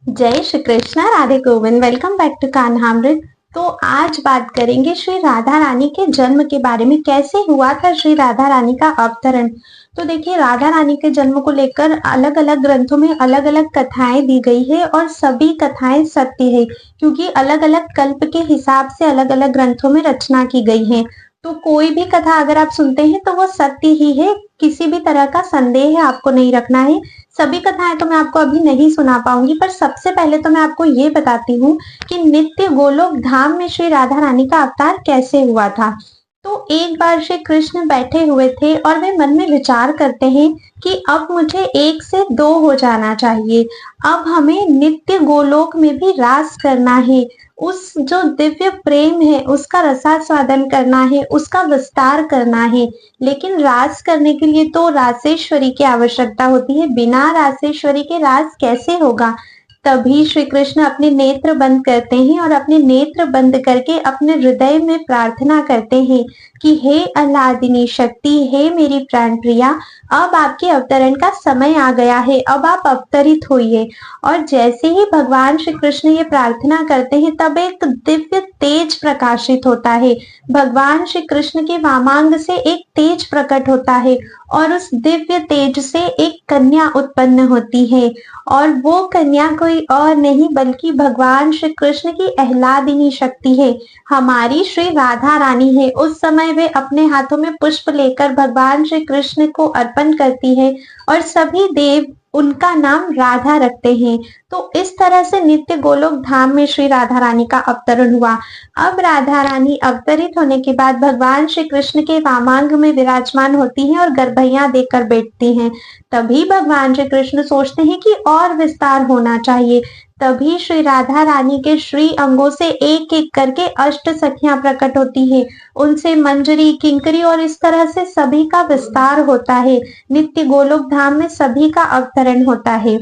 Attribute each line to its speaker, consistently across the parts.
Speaker 1: जय Shri Krishna, Radhe Govind. Welcome back to Kanhamrit. तो आज बात करेंगे श्री राधा रानी के जन्म के बारे में। कैसे हुआ था श्री राधा रानी का अवतरण। तो देखिए, राधा रानी के जन्म को लेकर अलग अलग ग्रंथों में अलग अलग कथाएं दी गई है और सभी कथाएं सत्य है, क्योंकि अलग अलग कल्प के हिसाब से अलग अलग ग्रंथों में रचना की गई है। तो कोई भी कथा अगर आप सुनते हैं तो वो सत्य ही है, किसी भी तरह का संदेह आपको नहीं रखना है। सभी कथाएं तो मैं आपको अभी नहीं सुना पाऊंगी, पर सबसे पहले तो मैं आपको ये बताती हूँ कि नित्य गोलोक धाम में श्री राधा रानी का अवतार कैसे हुआ था। तो एक बार श्री कृष्ण बैठे हुए थे और वे मन में विचार करते हैं कि अब मुझे 1 से 2 हो जाना चाहिए। अब हमें नित्य गोलोक में भी रास करना है, उस जो दिव्य प्रेम है उसका रसास्वादन करना है, उसका विस्तार करना है। लेकिन रास करने के लिए तो रासेश्वरी की आवश्यकता होती है। बिना रासेश्वरी के रास कैसे होगा। तभी श्री कृष्ण अपने नेत्र बंद करते हैं और अपने नेत्र बंद करके अपने हृदय में प्रार्थना करते हैं कि हे आह्लादिनी शक्ति, हे मेरी प्राण प्रिया, अब आपके अवतरण का समय आ गया है, अब आप अवतरित होइए। और जैसे ही भगवान श्री कृष्ण ये प्रार्थना करते हैं तब एक दिव्य तेज प्रकाशित होता है। भगवान श्री कृष्ण के वामांग से एक तेज प्रकट होता है और उस दिव्य तेज से एक कन्या उत्पन्न होती है। और वो कन्या कोई और नहीं बल्कि भगवान श्री कृष्ण की आह्लादिनी शक्ति है, हमारी श्री राधा रानी है। उस समय वे अपने हाथों में पुष्प लेकर भगवान श्री कृष्ण को अर्पण करती है और सभी देव उनका नाम राधा रखते हैं। तो इस तरह से नित्य गोलोक धाम में श्री राधा रानी का अवतरण हुआ। अब राधा रानी अवतरित होने के बाद भगवान श्री कृष्ण के वामांग में विराजमान होती हैं और गर्भैया देकर बैठती हैं। तभी भगवान श्री कृष्ण सोचते हैं कि और विस्तार होना चाहिए। तभी श्री राधा रानी के श्री अंगों से एक एक करके अष्ट सखियां प्रकट होती है, उनसे मंजरी, किंकरी और इस तरह से सभी का विस्तार होता है। नित्य गोलोक धाम में सभी का अवतरण होता है।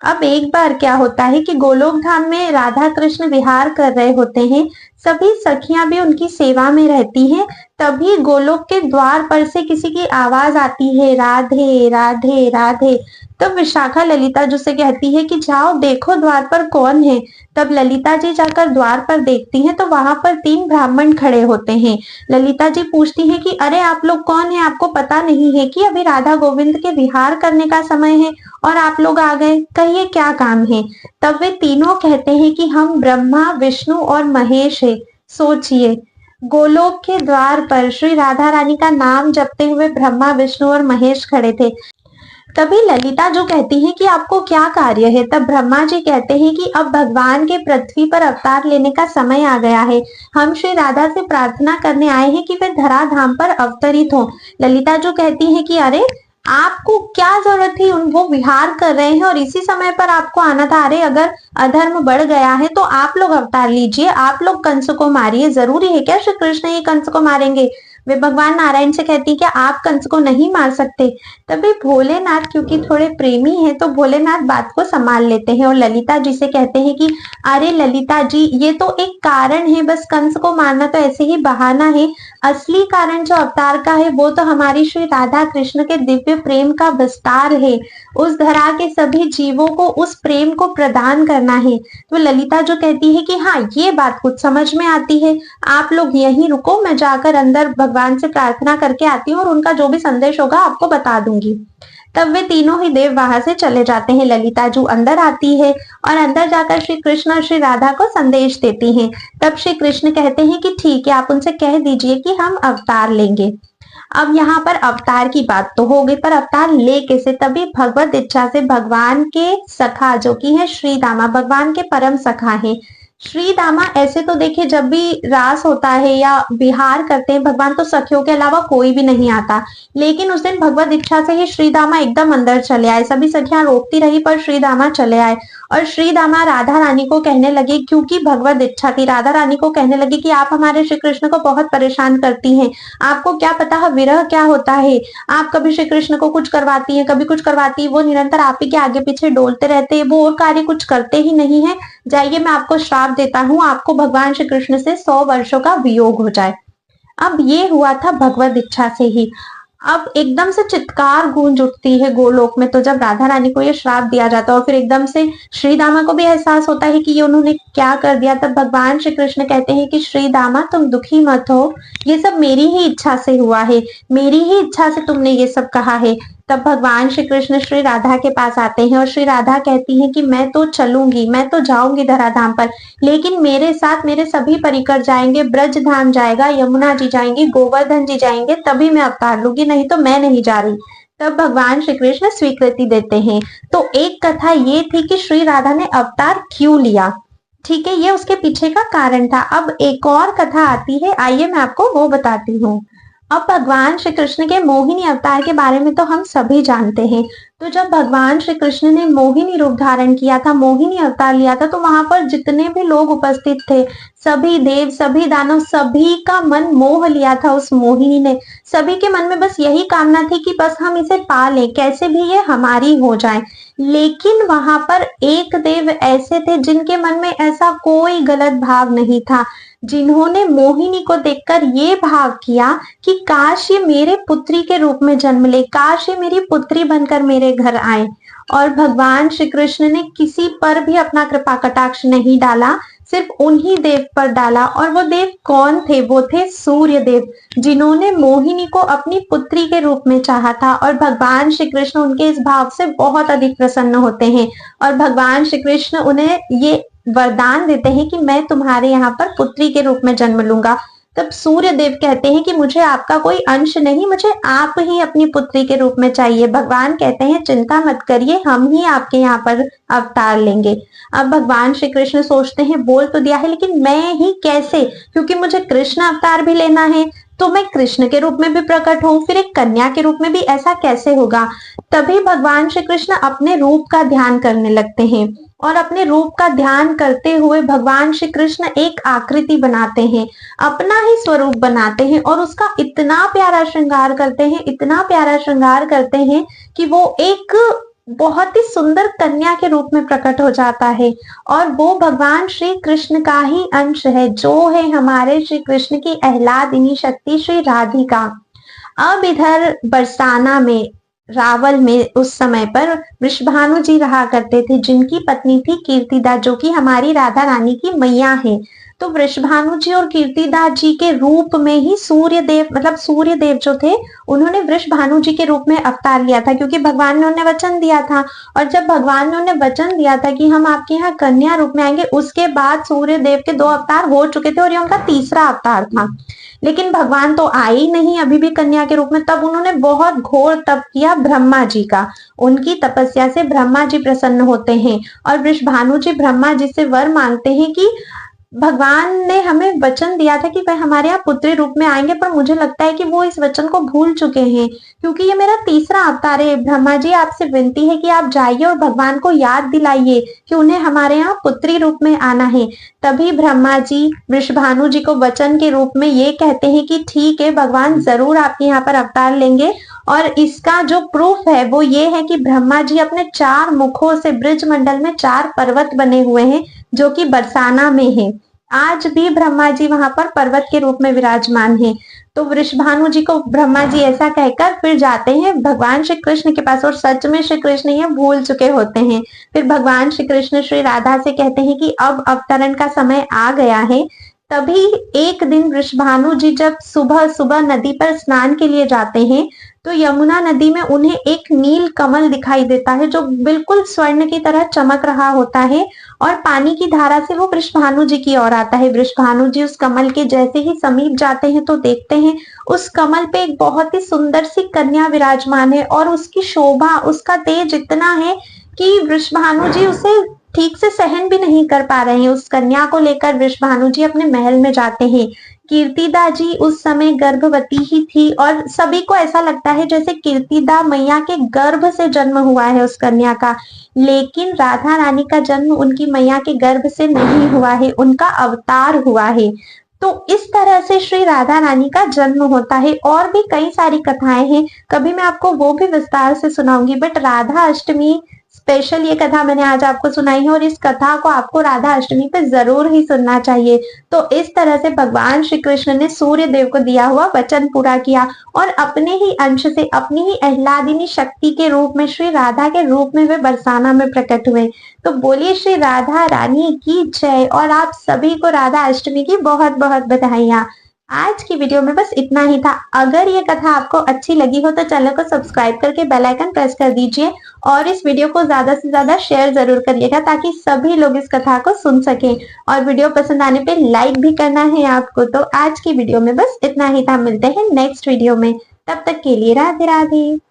Speaker 1: अब एक बार क्या होता है कि गोलोक धाम में राधा कृष्ण विहार कर रहे होते हैं, सभी सखियां भी उनकी सेवा में रहती हैं। तभी गोलोक के द्वार पर से किसी की आवाज आती है, राधे राधे राधे। तब विशाखा ललिता जी से कहती है कि जाओ देखो द्वार पर कौन है। तब ललिता जी जाकर द्वार पर देखती हैं तो वहां पर 3 ब्राह्मण खड़े होते हैं। ललिता जी पूछती हैं कि अरे आप लोग कौन है, आपको पता नहीं है कि अभी राधा गोविंद के विहार करने का समय है और आप लोग आ गए, कहिए क्या काम है। तब वे तीनों कहते हैं कि हम ब्रह्मा, विष्णु और महेश है। सोचिए, गोलोक के द्वार पर श्री राधा रानी का नाम जपते हुए ब्रह्मा, विष्णु और महेश खड़े थे। तभी ललिता जो कहती है कि आपको क्या कार्य है। तब ब्रह्मा जी कहते हैं कि अब भगवान के पृथ्वी पर अवतार लेने का समय आ गया है, हम श्री राधा से प्रार्थना करने आए हैं कि वे धरा धाम पर अवतरित हो। ललिता जो कहती है कि अरे आपको क्या जरूरत थी, वो विहार कर रहे हैं और इसी समय पर आपको आना था। अरे अगर अधर्म बढ़ गया है तो आप लोग अवतार लीजिए, आप लोग कंस को मारिए। जरूरी है क्या श्री कृष्ण ही कंस को मारेंगे। वे भगवान नारायण से कहती कि आप कंस को नहीं मार सकते। तभी भोलेनाथ क्योंकि थोड़े प्रेमी हैं तो भोलेनाथ बात को संभाल लेते हैं और ललिता जी से कहते हैं कि अरे ललिता जी, ये तो एक कारण है, बस कंस को मारना तो ऐसे ही बहाना है। असली कारण जो अवतार का है वो तो हमारी श्री राधा कृष्ण के दिव्य प्रेम का विस्तार है। उस धरा के सभी जीवों को उस प्रेम को प्रदान करना है। तो ललिता जो कहती है कि हाँ, ये बात कुछ समझ में आती है, आप लोग यहीं रुको, मैं जाकर अंदर भगवान से प्रार्थना करके आती हूँ और उनका जो भी संदेश होगा आपको बता दूंगी। तब वे तीनों ही देव वहां से चले जाते हैं। ललिता जो अंदर आती है और अंदर जाकर श्री कृष्ण और श्री राधा को संदेश देती हैं। तब श्री कृष्ण कहते हैं कि ठीक है, आप उनसे कह दीजिए कि हम अवतार लेंगे। अब यहाँ पर अवतार की बात तो हो गई, पर अवतार ले कैसे। तभी भगवत इच्छा से भगवान के सखा जो कि है श्री दामा, भगवान के परम सखा है श्री दामा। ऐसे तो देखिए, जब भी रास होता है या विहार करते हैं भगवान तो सखियों के अलावा कोई भी नहीं आता, लेकिन उस दिन भगवत इच्छा से ही श्री दामा एकदम अंदर चले आए। सभी सखियां रोकती रही पर श्री दामा चले आए और श्री दामा राधा रानी को कहने लगे, क्योंकि भगवत इच्छा थी, राधा रानी को कहने लगे कि आप हमारे श्री कृष्ण को बहुत परेशान करती हैं, आपको क्या पता है विरह क्या होता है। आप कभी श्री कृष्ण को कुछ करवाती है, कभी कुछ करवाती है, वो निरंतर आप ही के आगे पीछे डोलते रहते हैं, वो और कार्य कुछ करते ही नहीं है। जाइए, मैं आपको श्राप देता हूँ, आपको भगवान श्री कृष्ण से 100 वर्षों का वियोग हो जाए। अब ये हुआ था भगवत इच्छा से ही। अब एकदम से चित्कार गूंज उठती है गोलोक में। तो जब राधा रानी को ये श्राप दिया जाता है और फिर एकदम से श्री दामा को भी एहसास होता है कि ये उन्होंने क्या कर दिया, तब भगवान श्री कृष्ण कहते हैं कि श्री दामा तुम दुखी मत हो, ये सब मेरी ही इच्छा से हुआ है, मेरी ही इच्छा से तुमने ये सब कहा है। तब भगवान श्री कृष्ण श्री राधा के पास आते हैं और श्री राधा कहती हैं कि मैं तो चलूंगी, मैं तो जाऊंगी धराधाम पर, लेकिन मेरे साथ मेरे सभी परिकर जाएंगे, ब्रज धाम जाएगा, यमुना जी जाएंगे, गोवर्धन जी जाएंगे, तभी मैं अवतार लूंगी, नहीं तो मैं नहीं जा रही। तब भगवान श्री कृष्ण स्वीकृति देते हैं। तो एक कथा ये थी कि श्री राधा ने अवतार क्यों लिया, ठीक है, ये उसके पीछे का कारण था। अब एक और कथा आती है, आइए मैं आपको वो बताती हूँ। अब भगवान श्री कृष्ण के मोहिनी अवतार के बारे में तो हम सभी जानते हैं। तो जब भगवान श्री कृष्ण ने मोहिनी रूप धारण किया था, मोहिनी अवतार लिया था, तो वहां पर जितने भी लोग उपस्थित थे, सभी देव, सभी दानव, सभी का मन मोह लिया था उस मोहिनी ने। सभी के मन में बस यही कामना थी कि बस हम इसे पा लें, कैसे भी ये हमारी हो जाए। लेकिन वहां पर एक देव ऐसे थे जिनके मन में ऐसा कोई गलत भाव नहीं था, जिन्होंने मोहिनी को देखकर ये भाव किया कि काश ये मेरे पुत्री के रूप में जन्म ले, काश ये मेरी पुत्री बनकर मेरे घर आए। और भगवान श्री कृष्ण ने किसी पर भी अपना कृपा कटाक्ष नहीं डाला, सिर्फ उन्हीं देव पर डाला। और वो देव कौन थे? वो थे सूर्य देव, जिन्होंने मोहिनी को अपनी पुत्री के रूप में चाहा था। और भगवान श्री कृष्ण उनके इस भाव से बहुत अधिक प्रसन्न होते हैं और भगवान श्री कृष्ण उन्हें ये वरदान देते हैं कि मैं तुम्हारे यहाँ पर पुत्री के रूप में जन्म लूंगा। तब सूर्य देव कहते हैं कि मुझे आपका कोई अंश नहीं, मुझे आप ही अपनी पुत्री के रूप में चाहिए। भगवान कहते हैं चिंता मत करिए, हम ही आपके यहाँ पर अवतार लेंगे। अब भगवान श्री कृष्ण सोचते हैं बोल तो दिया है, लेकिन मैं ही कैसे, क्योंकि मुझे कृष्ण अवतार भी लेना है, तो मैं कृष्ण के रूप में भी प्रकट हूँ, फिर एक कन्या के रूप में भी, ऐसा कैसे होगा। तभी भगवान श्री कृष्ण अपने रूप का ध्यान करने लगते हैं और अपने रूप का ध्यान करते हुए भगवान श्री कृष्ण एक आकृति बनाते हैं, अपना ही स्वरूप बनाते हैं और उसका इतना प्यारा श्रृंगार करते हैं, इतना प्यारा श्रृंगार करते हैं कि वो एक बहुत ही सुंदर कन्या के रूप में प्रकट हो जाता है। और वो भगवान श्री कृष्ण का ही अंश है, जो है हमारे श्री कृष्ण की आह्लादिनी शक्ति श्री राधिका। अब इधर बरसाना में, रावल में उस समय पर वृषभानु जी रहा करते थे, जिनकी पत्नी थी कीर्तिदा, जो कि हमारी राधा रानी की मैया है। तो वृषभानु जी और कीर्तिदा जी के रूप में ही सूर्य देव, मतलब सूर्य देव जो थे, उन्होंने वृषभानु जी के रूप में अवतार लिया था, क्योंकि भगवान ने उन्हें वचन दिया था। और जब भगवान ने उन्हें वचन दिया था कि हम आपके यहाँ कन्या रूप में आएंगे, उसके बाद सूर्य देव के 2 अवतार हो चुके थे और ये उनका तीसरा अवतार था। लेकिन भगवान तो आए ही नहीं अभी भी कन्या के रूप में। तब उन्होंने बहुत घोर तप किया ब्रह्मा जी का, उनकी तपस्या से ब्रह्मा जी प्रसन्न होते हैं और वृषभानु जी ब्रह्मा जी से वर मांगते हैं कि भगवान ने हमें वचन दिया था कि वह हमारे यहाँ पुत्री रूप में आएंगे, पर मुझे लगता है कि वो इस वचन को भूल चुके हैं, क्योंकि ये मेरा तीसरा अवतार है। ब्रह्मा जी आपसे विनती है कि आप जाइए और भगवान को याद दिलाइए कि उन्हें हमारे यहाँ पुत्री रूप में आना है। तभी ब्रह्मा जी वृषभानु जी को वचन के रूप में ये कहते हैं कि ठीक है, भगवान जरूर आपके यहाँ पर अवतार लेंगे। और इसका जो प्रूफ है वो ये है कि ब्रह्मा जी अपने 4 मुखों से ब्रज मंडल में 4 पर्वत बने हुए हैं, जो कि बरसाना में है। आज भी ब्रह्मा जी वहां पर पर्वत के रूप में विराजमान है। तो वृषभानु जी को ब्रह्मा जी ऐसा कहकर फिर जाते हैं भगवान श्री कृष्ण के पास, और सच में श्री कृष्ण ये भूल चुके होते हैं। फिर भगवान श्री कृष्ण श्री राधा से कहते हैं कि अब अवतरण का समय आ गया है। तभी एक दिन वृषभानु जी जब सुबह सुबह नदी पर स्नान के लिए जाते हैं, तो यमुना नदी में उन्हें एक नील कमल दिखाई देता है, जो बिल्कुल स्वर्ण की तरह चमक रहा होता है और पानी की धारा से वो वृषभानु जी की ओर आता है। वृषभानु जी उस कमल के जैसे ही समीप जाते हैं तो देखते हैं उस कमल पे एक बहुत ही सुंदर सी कन्या विराजमान है और उसकी शोभा, उसका तेज इतना है कि वृषभानु जी उसे ठीक से सहन भी नहीं कर पा रहे हैं। उस कन्या को लेकर वृषभानु जी अपने महल में जाते हैं। कीर्तिदा जी उस समय गर्भवती ही थी और सभी को ऐसा लगता है जैसे कीर्तिदा मैया के गर्भ से जन्म हुआ है उस कन्या का। लेकिन राधा रानी का जन्म उनकी मैया के गर्भ से नहीं हुआ है, उनका अवतार हुआ है। तो इस तरह से श्री राधा रानी का जन्म होता है। और भी कई सारी कथाएं हैं, कभी मैं आपको वो भी विस्तार से सुनाऊंगी। बट राधा अष्टमी स्पेशल ये कथा मैंने आज आपको सुनाई है और इस कथा को आपको राधा अष्टमी पे जरूर ही सुनना चाहिए। तो इस तरह से भगवान श्री कृष्ण ने सूर्य देव को दिया हुआ वचन पूरा किया और अपने ही अंश से, अपनी ही आह्लादिनी शक्ति के रूप में, श्री राधा के रूप में वे बरसाना में प्रकट हुए। तो बोलिए श्री राधा रानी की जय और आप सभी को राधा अष्टमी की बहुत बहुत बधाइयां। आज की वीडियो में बस इतना ही था। अगर ये कथा आपको अच्छी लगी हो तो चैनल को सब्सक्राइब करके बेल आइकन प्रेस कर दीजिए और इस वीडियो को ज्यादा से ज्यादा शेयर जरूर करिएगा ताकि सभी लोग इस कथा को सुन सकें। और वीडियो पसंद आने पे लाइक भी करना है आपको। तो आज की वीडियो में बस इतना ही था। मिलते हैं नेक्स्ट वीडियो में, तब तक के लिए राधे राधे।